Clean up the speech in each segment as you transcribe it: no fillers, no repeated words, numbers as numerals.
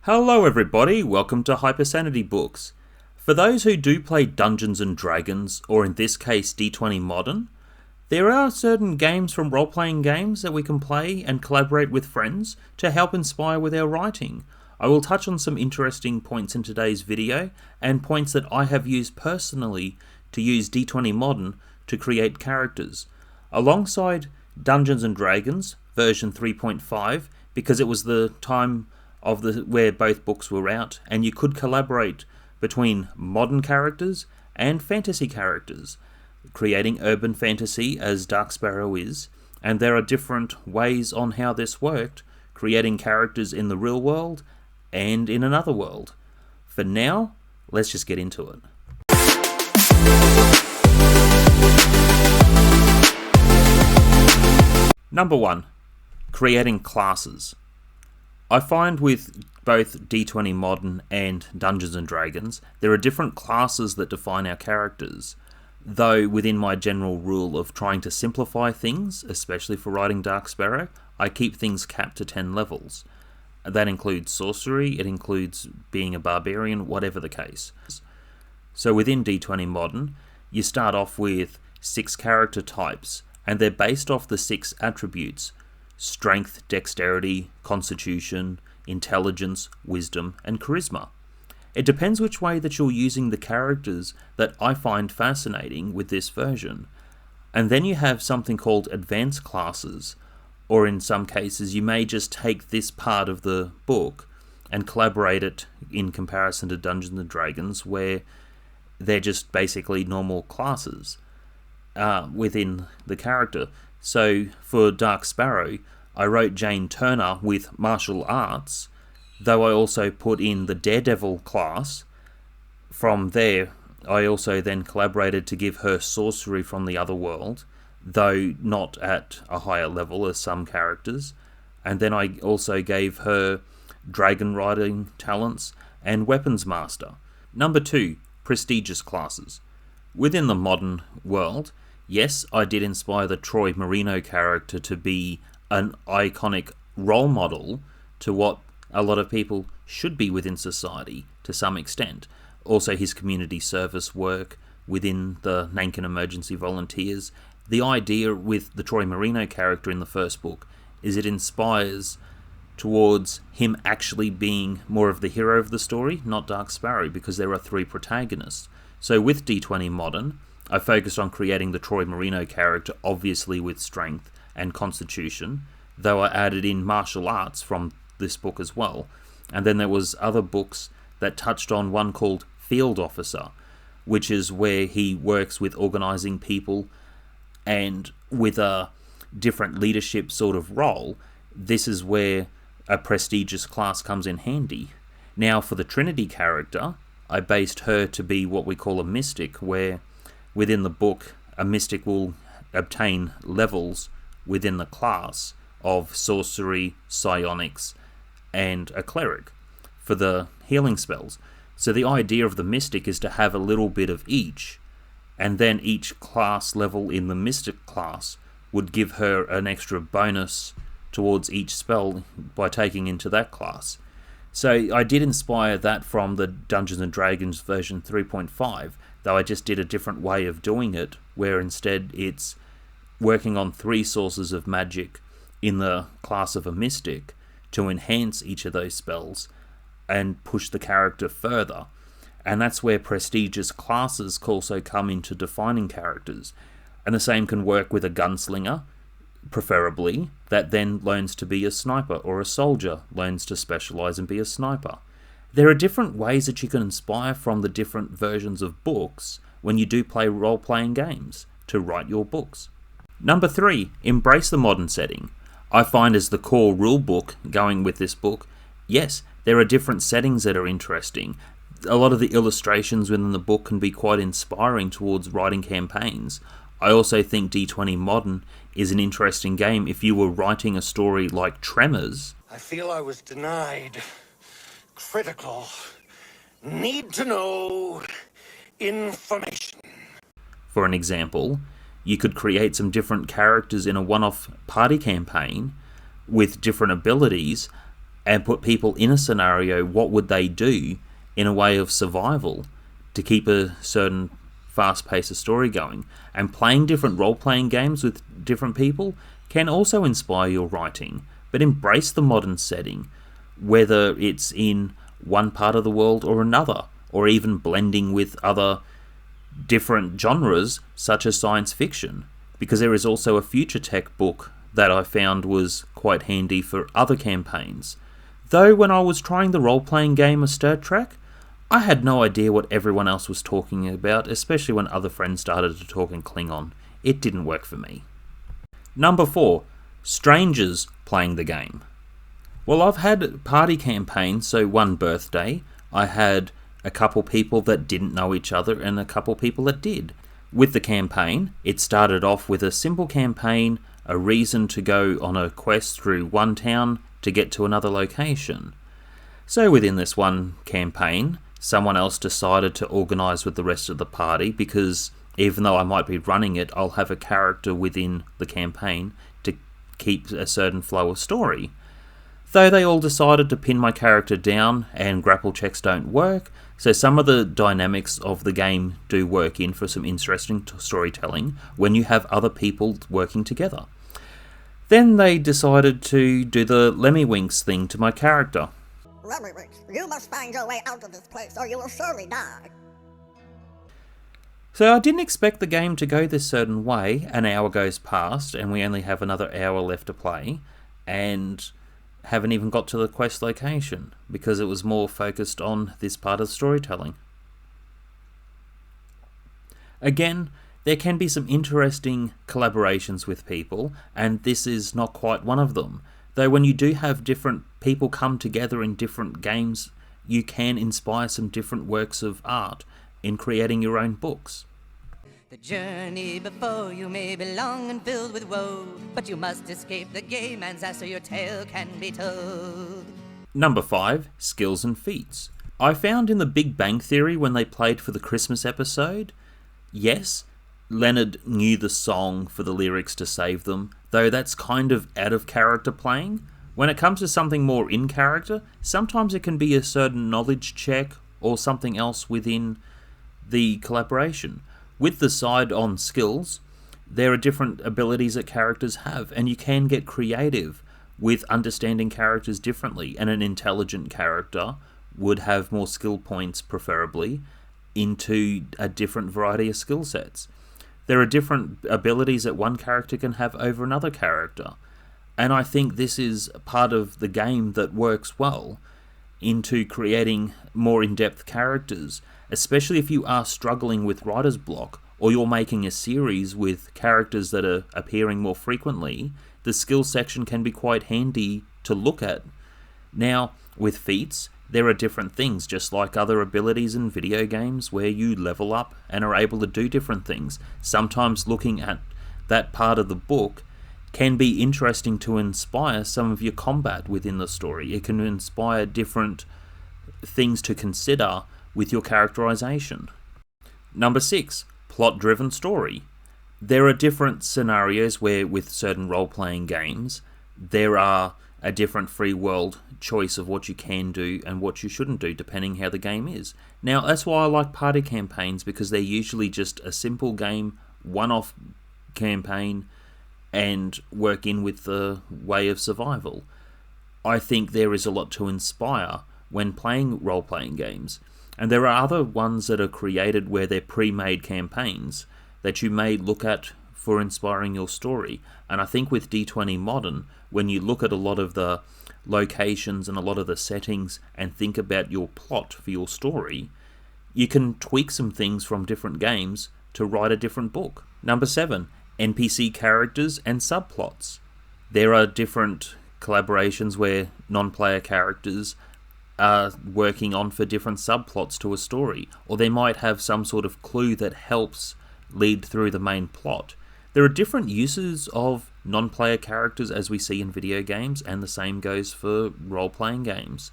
Hello everybody, welcome to Hypersanity Books. For those who do play Dungeons & Dragons, or in this case D20 Modern, there are certain games from role-playing games that we can play and collaborate with friends to help inspire with our writing. I will touch on some interesting points in today's video, and points that I have used personally to use D20 Modern to create characters. Alongside Dungeons & Dragons version 3.5, because it was the time of where both books were out, and you could collaborate between modern characters and fantasy characters, creating urban fantasy as Dark Sparrow is, and there are different ways on how this worked, creating characters in the real world and in another world. For now, let's just get into it. Number 1. Creating classes. I find with both D20 Modern and Dungeons & Dragons, there are different classes that define our characters, though within my general rule of trying to simplify things, especially for writing Dark Sparrow, I keep things capped to 10 levels. That includes sorcery, it includes being a barbarian, whatever the case. So within D20 Modern, you start off with 6 character types, and they're based off the 6 attributes: strength, dexterity, constitution, intelligence, wisdom, and charisma. It depends which way that you're using the characters that I find fascinating with this version. And then you have something called advanced classes, or in some cases you may just take this part of the book and collaborate it in comparison to Dungeons & Dragons, where they're just basically normal classes within the character. So for Dark Sparrow, I wrote Jane Turner with martial arts, though I also put in the Daredevil class. From there, I also then collaborated to give her sorcery from the other world, though not at a higher level as some characters. And then I also gave her dragon riding talents and weapons master. Number 2, prestigious classes. Within the modern world, yes, I did inspire the Troy Marino character to be an iconic role model to what a lot of people should be within society to some extent. Also his community service work within the Nankin Emergency Volunteers. The idea with the Troy Marino character in the first book is it inspires towards him actually being more of the hero of the story, not Dark Sparrow, because there are 3 protagonists. So with D20 Modern, I focused on creating the Troy Marino character, obviously with strength and constitution, though I added in martial arts from this book as well. And then there was other books that touched on one called Field Officer, which is where he works with organizing people and with a different leadership sort of role. This is where a prestigious class comes in handy. Now for the Trinity character, I based her to be what we call a mystic, where within the book, a mystic will obtain levels within the class of sorcery, psionics, and a cleric for the healing spells. So the idea of the mystic is to have a little bit of each, and then each class level in the mystic class would give her an extra bonus towards each spell by taking into that class. So I did inspire that from the Dungeons & Dragons version 3.5, though I just did a different way of doing it, where instead it's working on 3 sources of magic in the class of a mystic to enhance each of those spells and push the character further. And that's where prestigious classes also come into defining characters. And the same can work with a gunslinger, preferably, that then learns to be a sniper, or a soldier learns to specialize and be a sniper. There are different ways that you can inspire from the different versions of books when you do play role-playing games to write your books. Number 3, embrace the modern setting. I find as the core rule book going with this book, yes, there are different settings that are interesting. A lot of the illustrations within the book can be quite inspiring towards writing campaigns. I also think D20 Modern is an interesting game if you were writing a story like Tremors. I feel I was denied critical, need to know information. For an example, you could create some different characters in a one-off party campaign with different abilities and put people in a scenario, what would they do in a way of survival to keep a certain fast pace of story going. And playing different role-playing games with different people can also inspire your writing, but embrace the modern setting, whether it's in one part of the world or another, or even blending with other different genres such as science fiction, because there is also a future tech book that I found was quite handy for other campaigns. Though when I was trying the role-playing game of Star Trek, I had no idea what everyone else was talking about, especially when other friends started to talk in Klingon. It didn't work for me. Number 4. Strangers playing the game. Well, I've had party campaigns, so one birthday, I had a couple people that didn't know each other and a couple people that did. With the campaign, it started off with a simple campaign, a reason to go on a quest through one town to get to another location. So within this one campaign, someone else decided to organise with the rest of the party, because even though I might be running it, I'll have a character within the campaign to keep a certain flow of story. Though they all decided to pin my character down and grapple checks don't work, so some of the dynamics of the game do work in for some interesting storytelling when you have other people working together. Then they decided to do the Lemmy-Winks thing to my character. Lemmy-Winks, you must find your way out of this place or you will surely die. So I didn't expect the game to go this certain way. An hour goes past and we only have another hour left to play, and haven't even got to the quest location because it was more focused on this part of the storytelling. Again, there can be some interesting collaborations with people, and this is not quite one of them. Though when you do have different people come together in different games, you can inspire some different works of art in creating your own books. The journey before you may be long and filled with woe, but you must escape the gay man's ass so your tale can be told. Number 5. Skills and feats. I found in the Big Bang Theory when they played for the Christmas episode, yes, Leonard knew the song for the lyrics to save them, though that's kind of out of character playing. When it comes to something more in character, sometimes it can be a certain knowledge check or something else within the collaboration. With the side on skills, there are different abilities that characters have, and you can get creative with understanding characters differently, and an intelligent character would have more skill points, preferably, into a different variety of skill sets. There are different abilities that one character can have over another character, and I think this is part of the game that works well into creating more in-depth characters, especially if you are struggling with writer's block, or you're making a series with characters that are appearing more frequently. The skill section can be quite handy to look at. Now, with feats, there are different things, just like other abilities in video games where you level up and are able to do different things. Sometimes looking at that part of the book can be interesting to inspire some of your combat within the story. It can inspire different things to consider with your characterization. Number 6, plot-driven story. There are different scenarios where, with certain role-playing games, there are a different free world choice of what you can do and what you shouldn't do, depending how the game is. Now, that's why I like party campaigns, because they're usually just a simple game, one-off campaign, and work in with the way of survival. I think there is a lot to inspire when playing role-playing games. And there are other ones that are created where they're pre-made campaigns that you may look at for inspiring your story. And I think with D20 Modern, when you look at a lot of the locations and a lot of the settings and think about your plot for your story, you can tweak some things from different games to write a different book. Number 7, NPC characters and subplots. There are different collaborations where non-player characters are working on for different subplots to a story, or they might have some sort of clue that helps lead through the main plot. There are different uses of non-player characters as we see in video games, and the same goes for role-playing games.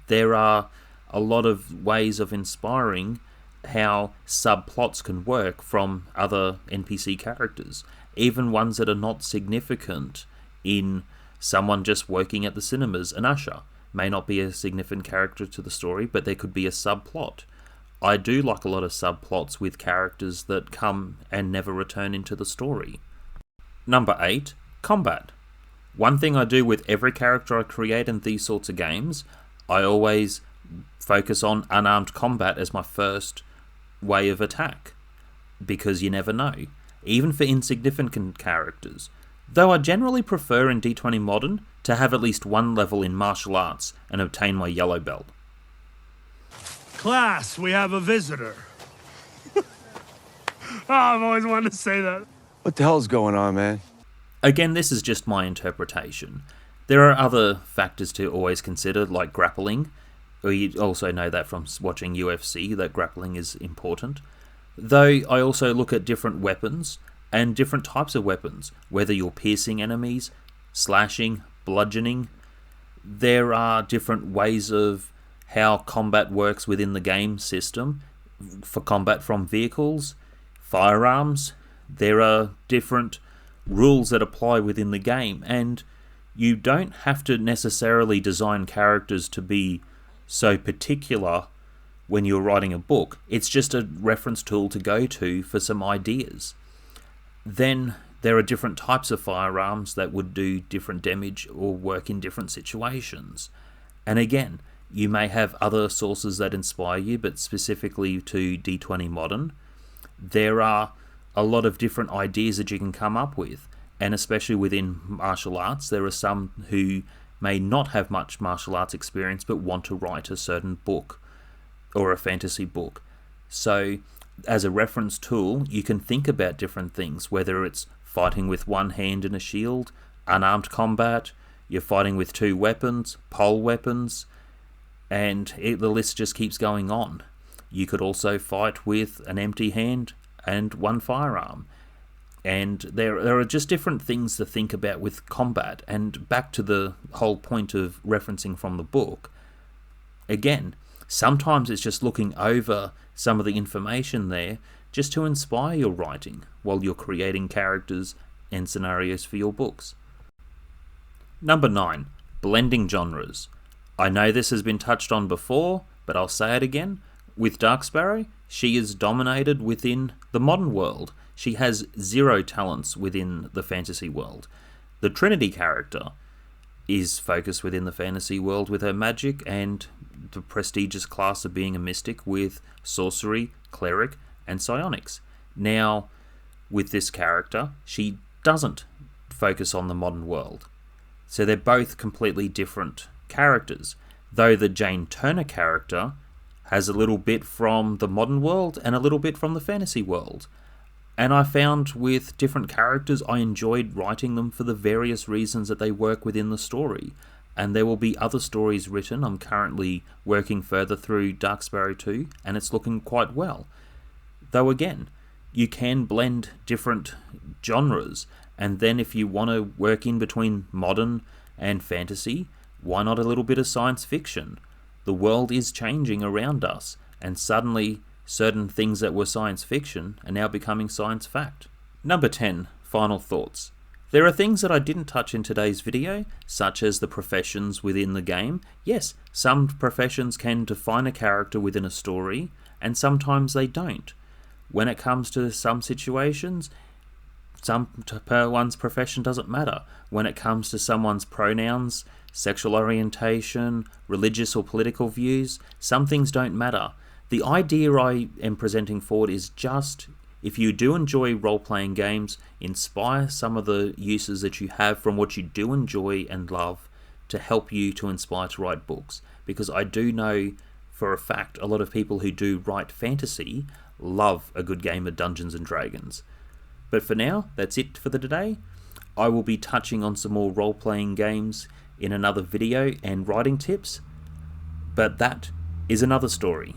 There are a lot of ways of inspiring how subplots can work from other NPC characters, even ones that are not significant in someone just working at the cinemas, an usher. may not be a significant character to the story, but there could be a subplot. I do like a lot of subplots with characters that come and never return into the story. Number 8, combat. One thing I do with every character I create in these sorts of games, I always focus on unarmed combat as my first way of attack, because you never know, even for insignificant characters. Though I generally prefer in D20 Modern to have at least one level in martial arts and obtain my yellow belt. Class, we have a visitor. I've always wanted to say that. What the hell's going on, man? Again, this is just my interpretation. There are other factors to always consider, like grappling. You also know that from watching UFC, that grappling is important. Though I also look at different weapons and different types of weapons, whether you're piercing enemies, slashing, bludgeoning. There are different ways of how combat works within the game system. For combat from vehicles, firearms, there are different rules that apply within the game, and you don't have to necessarily design characters to be so particular when you're writing a book. It's just a reference tool to go to for some ideas. Then there are different types of firearms that would do different damage or work in different situations. And again, you may have other sources that inspire you, but specifically to D20 Modern, there are a lot of different ideas that you can come up with. And especially within martial arts, there are some who may not have much martial arts experience but want to write a certain book or a fantasy book. So as a reference tool, you can think about different things, whether it's fighting with one hand and a shield, unarmed combat, you're fighting with two weapons, pole weapons, and the list just keeps going on. You could also fight with an empty hand and one firearm. And there are just different things to think about with combat. And back to the whole point of referencing from the book, again, sometimes it's just looking over some of the information there just to inspire your writing while you're creating characters and scenarios for your books. Number 9, blending genres. I know this has been touched on before, but I'll say it again. With Dark Sparrow, she is dominated within the modern world. She has zero talents within the fantasy world. The Trinity character is focused within the fantasy world with her magic and the prestigious class of being a mystic with sorcery, cleric, and psionics. Now, with this character, she doesn't focus on the modern world. So they're both completely different characters, though the Jane Turner character has a little bit from the modern world and a little bit from the fantasy world. And I found with different characters, I enjoyed writing them for the various reasons that they work within the story. And there will be other stories written. I'm currently working further through Dark Sparrow 2, and it's looking quite well. Though again, you can blend different genres, and then if you want to work in between modern and fantasy, why not a little bit of science fiction? The world is changing around us, and suddenly certain things that were science fiction are now becoming science fact. Number 10, final thoughts. There are things that I didn't touch in today's video, such as the professions within the game. Yes, some professions can define a character within a story, and sometimes they don't. When it comes to some situations, one's profession doesn't matter. When it comes to someone's pronouns, sexual orientation, religious or political views, some things don't matter. The idea I am presenting forward is just, if you do enjoy role-playing games, inspire some of the uses that you have from what you do enjoy and love to help you to inspire to write books. Because I do know for a fact a lot of people who do write fantasy love a good game of Dungeons and Dragons. But for now, that's it for today. I will be touching on some more role-playing games in another video and writing tips, but that is another story.